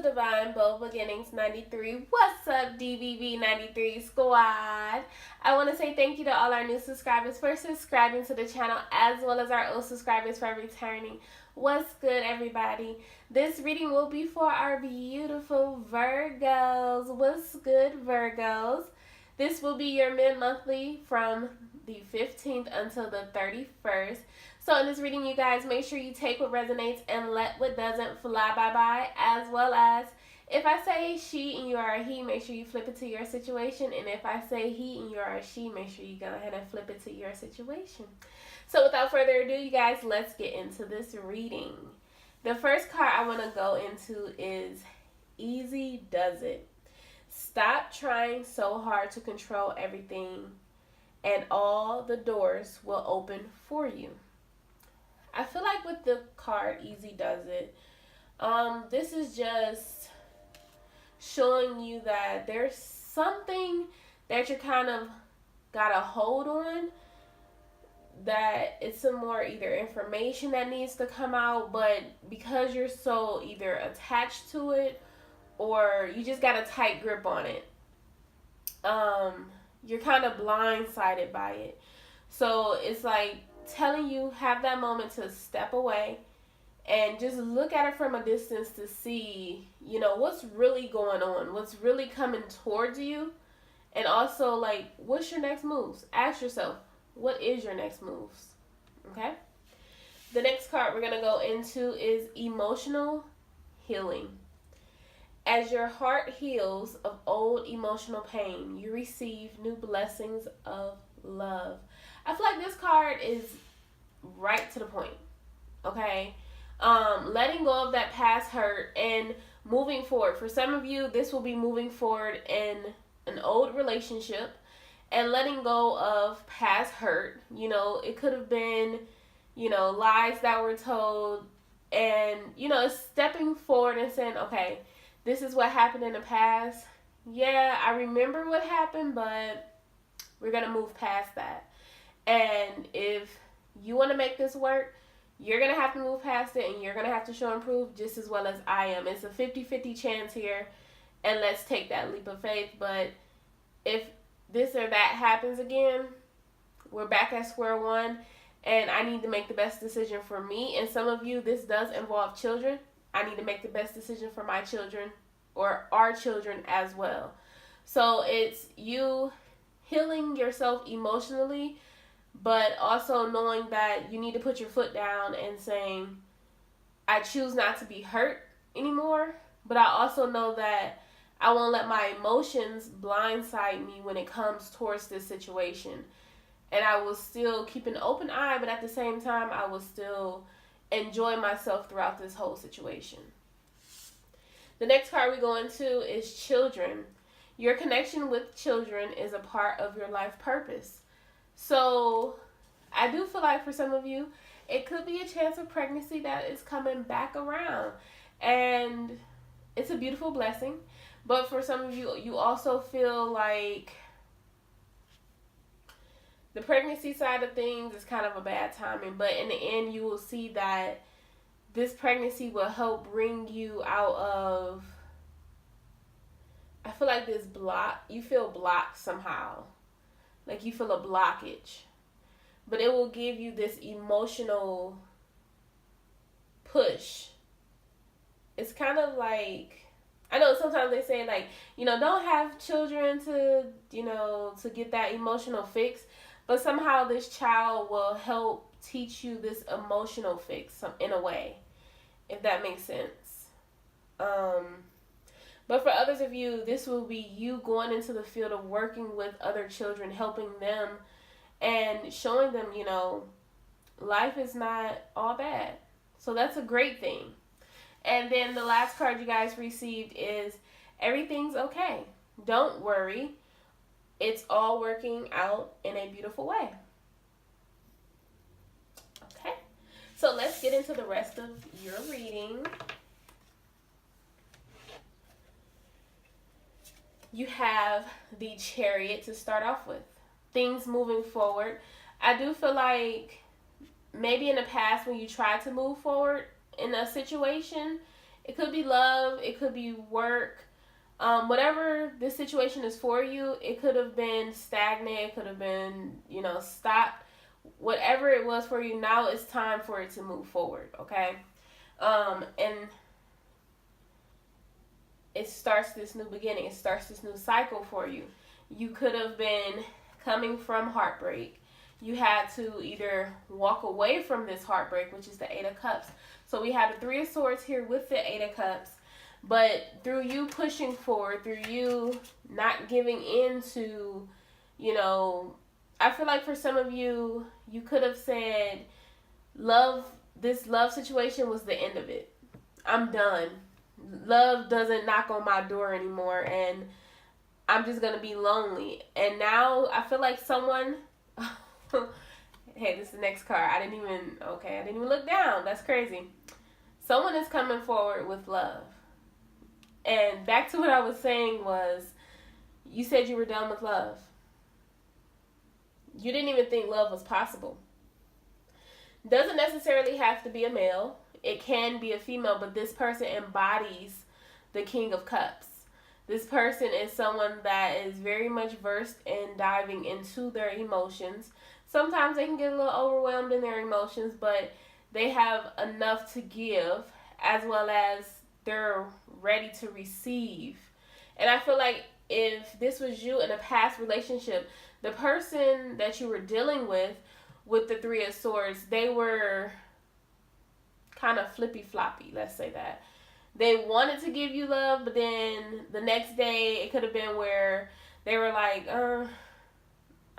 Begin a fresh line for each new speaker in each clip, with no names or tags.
to Divine Bold Beginnings 93. What's up, DBB 93 squad? I want to say thank you to all our new subscribers for subscribing to the channel, as well as our old subscribers for returning. What's good, everybody? This reading will be for our beautiful Virgos. What's good, Virgos? This will be your mid-monthly from the 15th until the 31st. So in this reading, you guys, make sure you take what resonates and let what doesn't fly bye-bye, as well as if I say she and you are a he, make sure you flip it to your situation. And if I say he and you are a she, make sure you go ahead and flip it to your situation. So without further ado, you guys, let's get into this reading. The first card I want to go into is Easy Does It. Stop trying so hard to control everything, and all the doors will open for you. I feel like with the card Easy Does It, this is just showing you that there's something that you kind of got a hold on, that it's some more either information that needs to come out, but because you're so either attached to it or you just got a tight grip on it, you're kind of blindsided by it. So it's like telling you, have that moment to step away and just look at it from a distance to see, what's really going on, what's really coming towards you. And also, like, what's your next moves? Ask yourself, what is your next moves? Okay? The next card we're going to go into is Emotional Healing. As your heart heals of old emotional pain, you receive new blessings of love. I feel like this card is right to the point, okay? Letting go of that past hurt and moving forward. For some of you, this will be moving forward in an old relationship and letting go of past hurt. It could have been, lies that were told, and, it's stepping forward and saying, okay, this is what happened in the past. Yeah, I remember what happened, but we're going to move past that. And if you want to make this work, you're going to have to move past it, and you're going to have to show and prove just as well as I am. It's a 50-50 chance here, and let's take that leap of faith. But if this or that happens again, we're back at square one, and I need to make the best decision for me. And some of you, this does involve children. I need to make the best decision for my children or our children as well. So it's you healing yourself emotionally, but also knowing that you need to put your foot down and saying, I choose not to be hurt anymore, but I also know that I won't let my emotions blindside me when it comes towards this situation. And I will still keep an open eye, but at the same time, I will still enjoy myself throughout this whole situation. The next card we go into is Children. Your connection with children is a part of your life purpose. So I do feel like for some of you, it could be a chance of pregnancy that is coming back around. And it's a beautiful blessing. But for some of you, you also feel like the pregnancy side of things is kind of a bad timing. But in the end, you will see that this pregnancy will help bring you out of, I feel like this block, you feel blocked somehow. Like you feel a blockage. But it will give you this emotional push. It's kind of like, I know sometimes they say like, don't have children to, to get that emotional fix. But somehow this child will help teach you this emotional fix in a way, if that makes sense. But for others of you, this will be you going into the field of working with other children, helping them and showing them, life is not all bad. So that's a great thing. And then the last card you guys received is Everything's Okay. Don't worry. It's all working out in a beautiful way. Okay. So let's get into the rest of your reading. You have the Chariot to start off with. Things moving forward. I do feel like maybe in the past when you tried to move forward in a situation, It could be love. It could be work. Whatever this situation is for you, it could have been stagnant. It could have been, stopped. Whatever it was for you, now it's time for it to move forward, okay? And it starts this new beginning. It starts this new cycle for you. You could have been coming from heartbreak. You had to either walk away from this heartbreak, which is the Eight of Cups. So we have the Three of Swords here with the Eight of Cups. But through you pushing forward, through you not giving in to, I feel like for some of you, you could have said, this love situation was the end of it. I'm done. Love doesn't knock on my door anymore, and I'm just going to be lonely. And now I feel like someone, hey, this is the next card. I didn't even look down. That's crazy. Someone is coming forward with love. And back to what I was saying was, you said you were done with love. You didn't even think love was possible. Doesn't necessarily have to be a male. It can be a female, but this person embodies the King of Cups. This person is someone that is very much versed in diving into their emotions. Sometimes they can get a little overwhelmed in their emotions, but they have enough to give, as well as they're ready to receive. And I feel like if this was you in a past relationship, the person that you were dealing with the Three of Swords, they were kind of flippy-floppy, let's say that. They wanted to give you love, but then the next day it could have been where they were like, I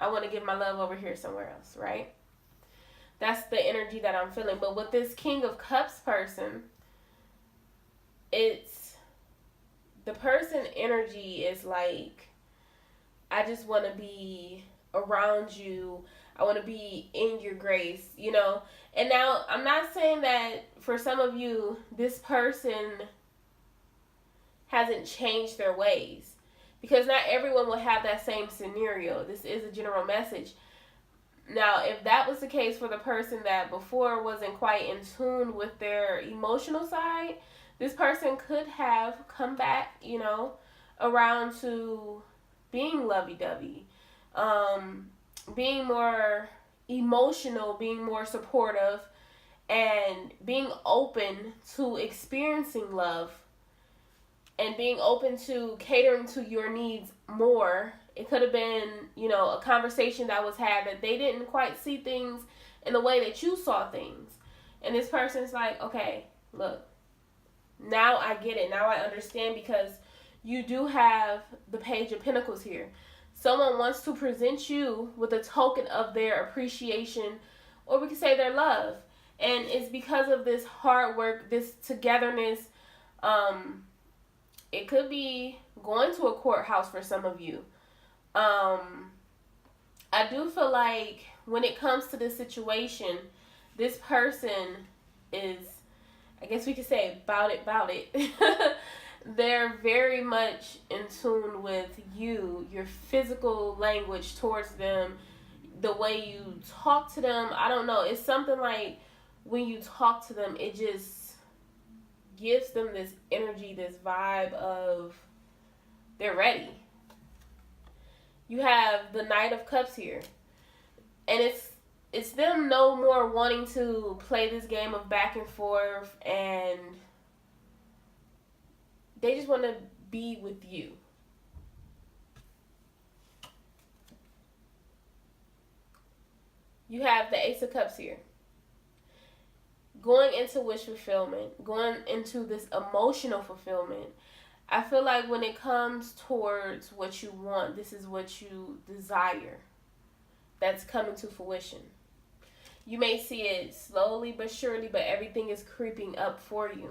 want to give my love over here somewhere else, right? That's the energy that I'm feeling. But with this King of Cups person, it's the person energy is like, I just want to be around you. I want to be in your grace, And now I'm not saying that for some of you, this person hasn't changed their ways, because not everyone will have that same scenario. This is a general message. Now, if that was the case for the person that before wasn't quite in tune with their emotional side, this person could have come back, around to being lovey-dovey, being more emotional, being more supportive, and being open to experiencing love, and being open to catering to your needs more. It could have been, a conversation that was had that they didn't quite see things in the way that you saw things. And this person's like, okay, look, now I get it. Now I understand, because you do have the Page of Pentacles here. Someone wants to present you with a token of their appreciation, or we could say their love. And it's because of this hard work, this togetherness. It could be going to a courthouse for some of you. I do feel like when it comes to this situation, this person is, I guess we could say, about it. They're very much in tune with you, your physical language towards them, the way you talk to them. I don't know. It's something like when you talk to them, it just gives them this energy, this vibe of they're ready. You have the Knight of Cups here. And it's them no more wanting to play this game of back and forth, and they just want to be with you. You have the Ace of Cups here. Going into wish fulfillment, going into this emotional fulfillment. I feel like when it comes towards what you want, this is what you desire that's coming to fruition. You may see it slowly but surely, but everything is creeping up for you.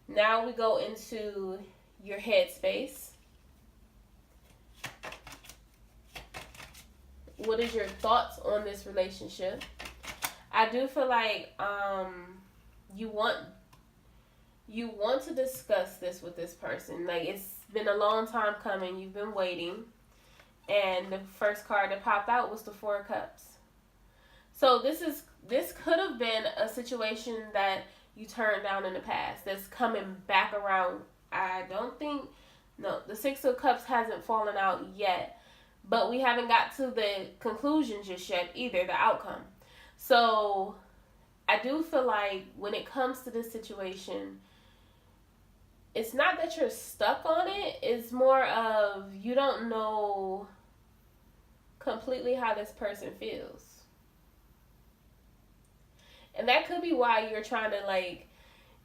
Now we go into your headspace. What is your thoughts on this relationship? I do feel like you want to discuss this with this person. Like, it's been a long time coming. You've been waiting. And the first card that popped out was the Four of Cups. So this could have been a situation that you turned down in the past that's coming back around. I don't think, no, the Six of Cups hasn't fallen out yet, but we haven't got to the conclusion just yet either, the outcome. So I do feel like when it comes to this situation, it's not that you're stuck on it. It's more of you don't know completely how this person feels. And that could be why you're trying to like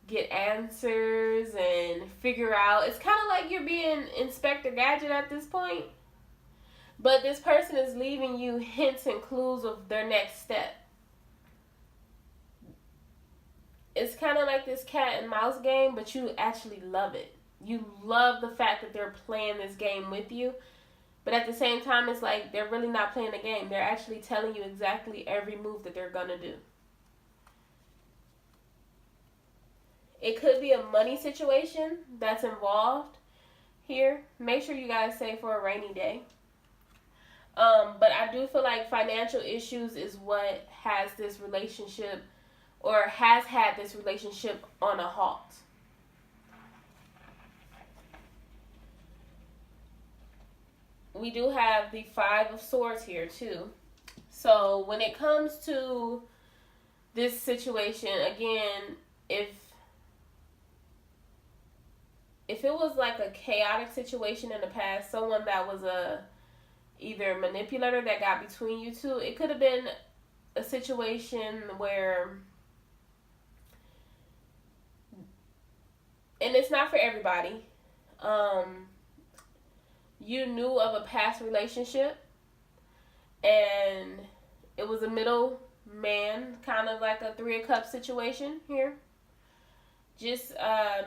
get answers and figure out. It's kind of like you're being Inspector Gadget at this point. But this person is leaving you hints and clues of their next step. It's kind of like this cat and mouse game, but you actually love it. You love the fact that they're playing this game with you. But at the same time, it's like they're really not playing a game. They're actually telling you exactly every move that they're going to do. It could be a money situation that's involved here. Make sure you guys save for a rainy day. But I do feel like financial issues is what has this relationship, or has had this relationship, on a halt. We do have the Five of Swords here too. So when it comes to this situation, again, if it was like a chaotic situation in the past, someone that was either a manipulator that got between you two, it could have been a situation where, and it's not for everybody, you knew of a past relationship and it was a middle man, kind of like a Three of Cups situation here. Just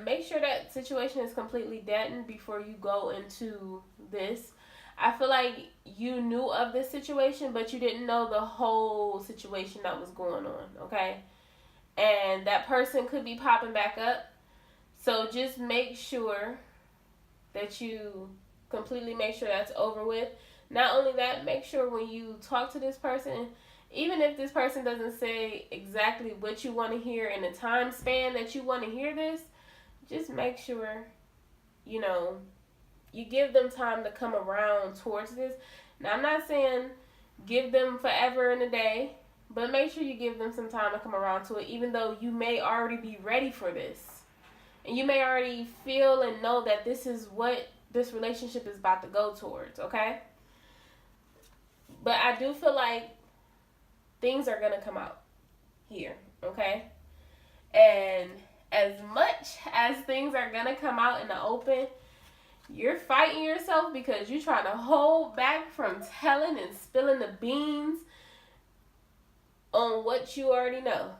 make sure that situation is completely deadened before you go into this. I feel like you knew of this situation, but you didn't know the whole situation that was going on, okay? And that person could be popping back up. So just make sure that you completely make sure that's over with. Not only that, make sure when you talk to this person, even if this person doesn't say exactly what you want to hear in the time span that you want to hear this, just make sure, you know, you give them time to come around towards this. Now, I'm not saying give them forever in a day, but make sure you give them some time to come around to it, even though you may already be ready for this. And you may already feel and know that this is what this relationship is about to go towards, okay? But I do feel like things are going to come out here, okay? And as much as things are going to come out in the open, you're fighting yourself because you're trying to hold back from telling and spilling the beans on what you already know.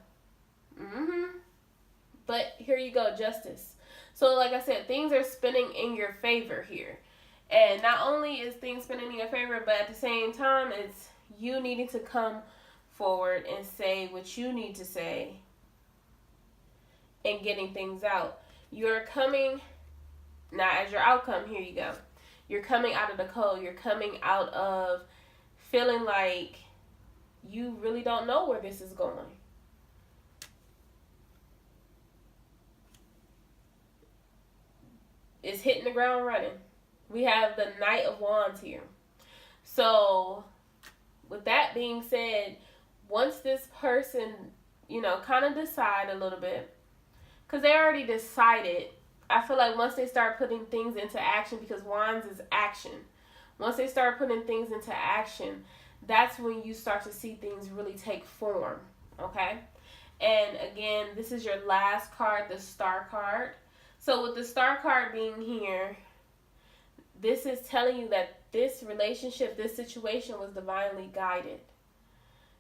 But here you go, Justice. So like I said, things are spinning in your favor here. And not only is things spinning in your favor, but at the same time, it's you needing to come forward and say what you need to say and getting things out. You're coming, now as your outcome, here you go. You're coming out of the cold. You're coming out of feeling like you really don't know where this is going. It's hitting the ground running. We have the Knight of Wands here. So, with that being said, once this person, you know, kind of decide a little bit, because they already decided, I feel like once they start putting things into action, because Wands is action, once they start putting things into action, that's when you start to see things really take form, okay? And again, this is your last card, the Star card. So with the Star card being here, this is telling you that this relationship, this situation was divinely guided.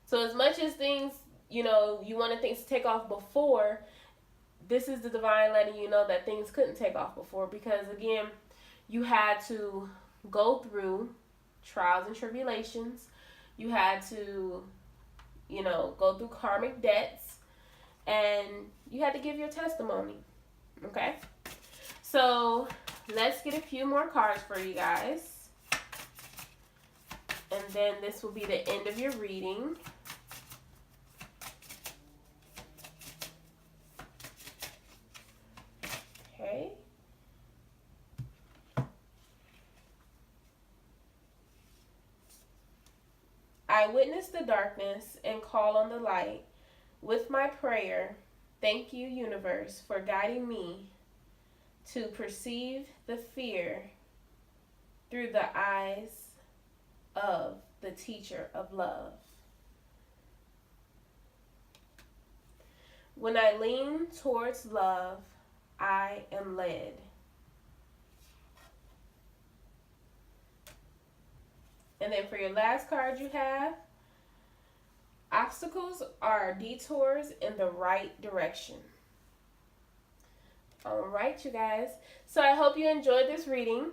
So as much as things, you know, you wanted things to take off before, this is the divine letting you know that things couldn't take off before, because again, you had to go through trials and tribulations. You had to, you know, go through karmic debts, and you had to give your testimony. Okay? So, let's get a few more cards for you guys. And then this will be the end of your reading. witness the darkness and call on the light with my prayer. Thank you, universe, for guiding me to perceive the fear through the eyes of the teacher of love. When I lean towards love, I am led. And then for your last card you have, obstacles are detours in the right direction. Alright, you guys. So I hope you enjoyed this reading.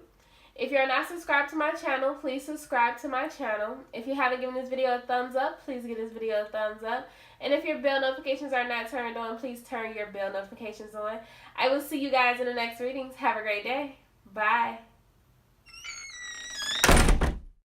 If you're not subscribed to my channel, please subscribe to my channel. If you haven't given this video a thumbs up, please give this video a thumbs up. And if your bell notifications are not turned on, please turn your bell notifications on. I will see you guys in the next readings. Have a great day. Bye.